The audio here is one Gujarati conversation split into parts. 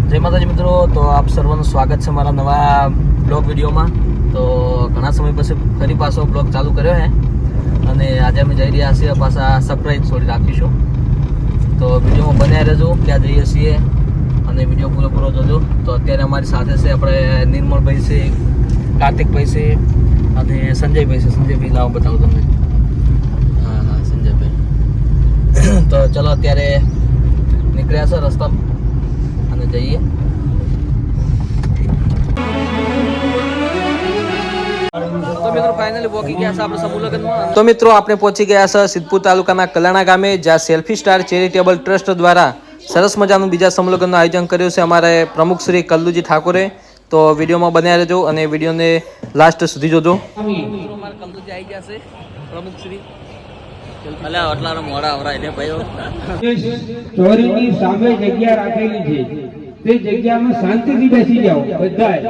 જય માતાજી મિત્રો, તો આપ સર્વનું સ્વાગત છે મારા નવા બ્લોગ વિડીયોમાં। તો ઘણા સમય પછી ફરી પાછો બ્લોગ ચાલુ કર્યો છે અને આજે અમે જઈ રહ્યા છીએ પાછા સરપ્રાઈઝ થોડી રાખીશું। તો વિડીયોમાં બન્યા રહેજો, ક્યાં જઈએ છીએ અને વિડીયો પૂરો જોજો। તો અત્યારે અમારી સાથે છે આપણે નિર્મળભાઈ છે, કાર્તિકભાઈ છે અને સંજયભાઈ છે। સંજયભાઈ લાવો બતાવું તમને। હા સંજયભાઈ। તો ચલો અત્યારે નીકળ્યા છે રસ્તામાં અને જઈએ। તો મિત્રો ફાઇનલી પહોંચી ગયા છે આપણે સમૂહ લગ્નમાં। તો મિત્રો આપણે પહોંચી ગયા છે સિદ્ધપુર તાલુકાના કલાણા ગામે, જ્યાં સેલ્ફી સ્ટાર ચેરિટેબલ ટ્રસ્ટ દ્વારા સરસ મજાનું બીજા સમૂહ લગ્નનું આયોજન કર્યું છે અમારે પ્રમુખ શ્રી કલ્લુજી ઠાકોરે। તો વિડીયોમાં બન્યા રહેજો અને વિડીયોને લાસ્ટ સુધી જોજો। અમારે કલ્લુજી આવી ગયા છે પ્રમુખ શ્રી। અલ્યા આટલા મોડા આવરાય ને ભાઈઓ। ચોરીની સામે જગ્યા રાખેલી છે, તે જગ્યામાં શાંતિથી બેસી જાઓ બધાય।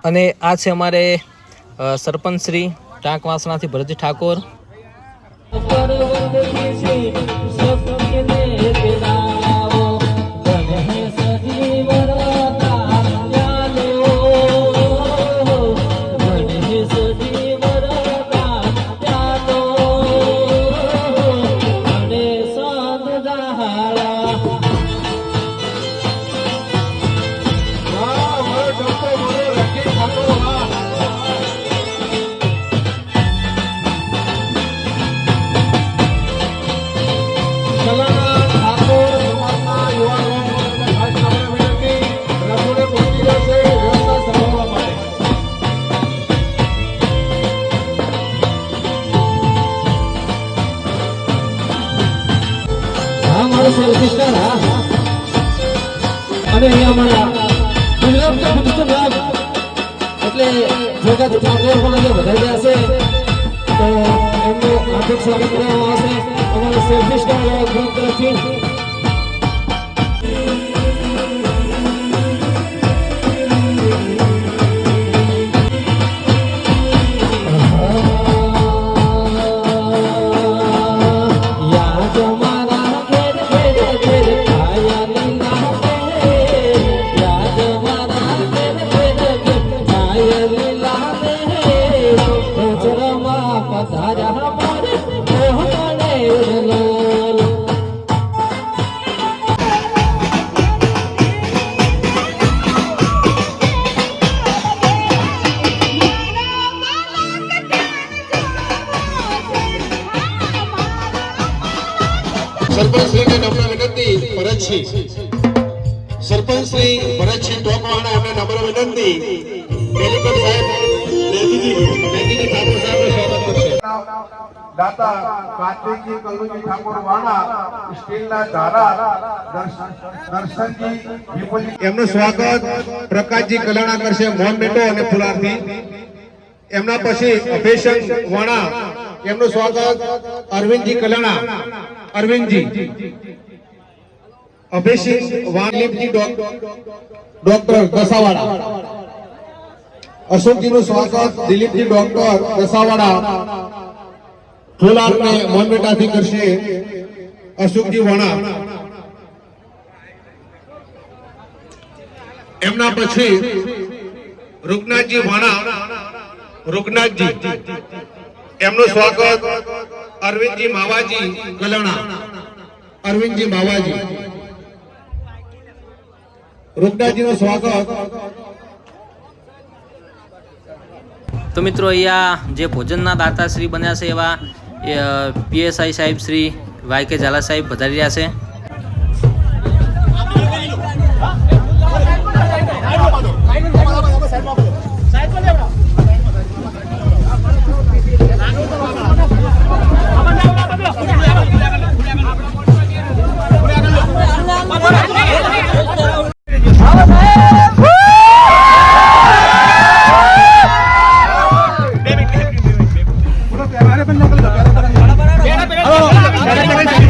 અને આ છે અમારે સરપંચ શ્રી ટાંકવાસણાથી ભરતજી ઠાકોર। અને અહીંયા અમારા ગુજરાત એટલે જોગા ઠાકોર પણ વધારે છે, તો એમનું હાર્દિક સ્વાગત કરવામાં આવશે અમારા સેલ્ફી સ્ટાર ગ્રુપ તરફથી। સરપંચ શ્રીને નમ્ર વિનંતી, ભરતસિંહ સરપંચ શ્રી ભરતસિંહ ટોકવાણા એમને નમ્ર વિનંતી, ડેલીગેટ સાહેબ મેઘીજી ઠાકોર સાહેબનું સ્વાગત કરશે। દાતા કાર્તિકજી કલ્લુજી ઠાકોર વાણા, સ્ટીલના ધારા દર્શનજી વિપુલજી એમનું સ્વાગત પ્રકાશજી કલાણા કરશે, મોહન મેટો અને ફુલારથી। એમના પછી અભેશંગ વાણા, એમનું સ્વાગત અરવિંદજી કલાણા, અરવિંદજી અભિષેક વાનલીપજી ડોક્ટર દસાવાડા, અશોકજીનું સ્વાગત દિલીપજી ડોક્ટર દસાવાડા, ફુલારને મોનબેટાથી કરશે અશોકજી વાણા। એમના પછી રૂકનાથજી વાણા, રૂકનાથજી એમનું સ્વાગત અરવિંદજી માવાજી કલાણા, અરવિંદજી માવાજી, રૂકનાથજીનું સ્વાગત। તો મિત્રો અહીંયા જે ભોજનના દાતા શ્રી બન્યા છે એવા પીએસઆઈ સાહેબ શ્રી વાય કે ઝાલા સાહેબ વધારી રહ્યા છે। બરાબર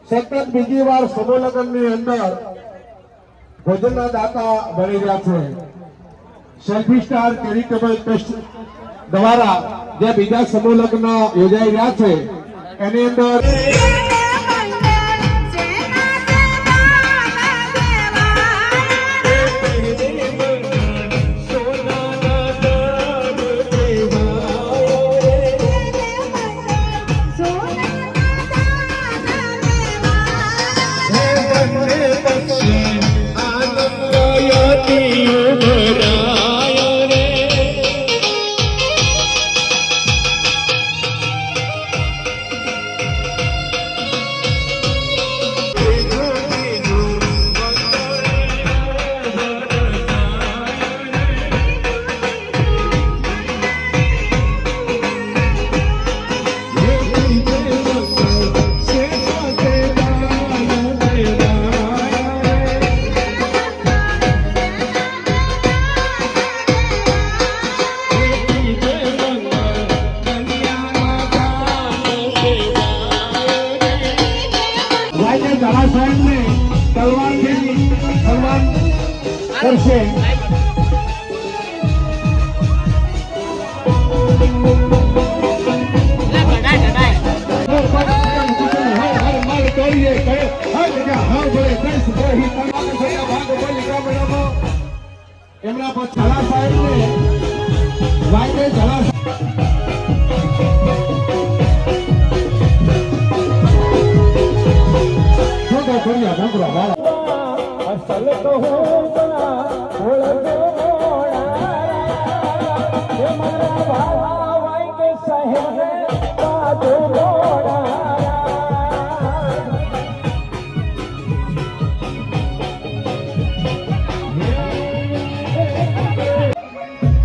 સતત બીજી વાર સમૂહ લગ્નની અંદર ભોજનના દાતા બની રહ્યા છે. સેલ્ફી સ્ટાર ચેરિટેબલ ટ્રસ્ટ દ્વારા જે બીજા સમૂહ લગ્ન યોજાઈ રહ્યા છે એની અંદર જલાશયને તલવારથી સન્માન કરશે. એમના પર જલાશયને વાયદે જલાશય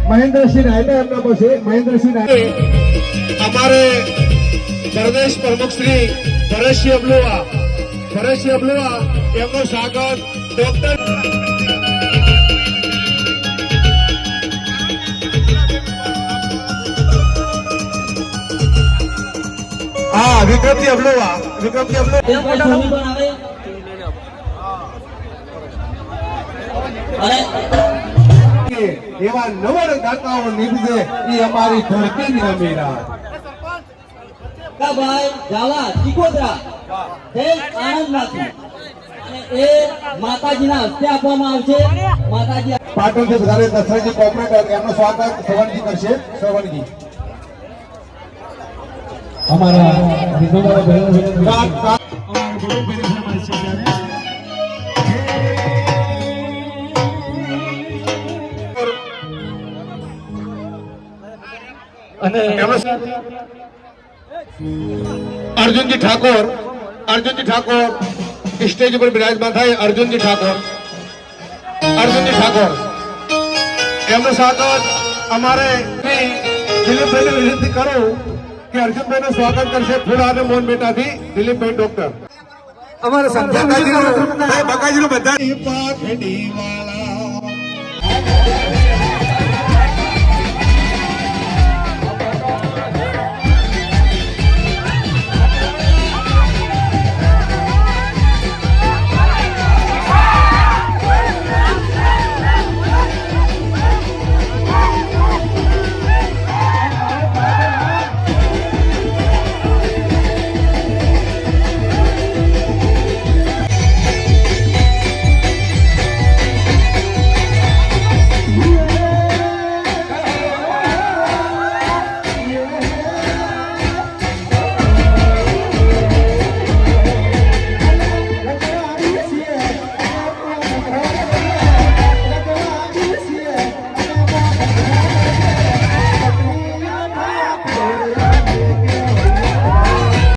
મહેન્દ્રસિંહ નાયડા એમના પાસે મહેન્દ્રસિંહ નાયડા અમારે પ્રદેશ પ્રમુખ શ્રી ભરતસિંહ અબલુઆ એમનું સ્વાગત ડોક્ટર વિક્રમજી અબલુઆ એવા નવર દાતાઓ નીકળે એ અમારી ધરતીની અમીરાત. ભાઈ ઝાલા ચીકોદરા જૈન આણંદમાંથી અને એ માતાજીના હસ્તે આપવામાં આવશે. માતાજી પાટણથી વધારે દશરથજી કોર્પોરેટર એમનું સ્વાગત શ્રવણજી કરશે. શ્રવણજી અમારા વિધવાઓ બહેનો અને અર્જુનજી ઠાકોર સ્ટેજ ઉપર બિરાજમાન થાય. અર્જુનજી ઠાકોર એમનું સ્વાગત અમારે દિલીપભાઈને વિનંતી કરું કે અર્જુનભાઈનું સ્વાગત કરશે ફૂલા અને મોહન બેટાથી દિલીપભાઈ ડોક્ટર. અમારે સંધ્યાકાજીનું બધા પાખડી વાળા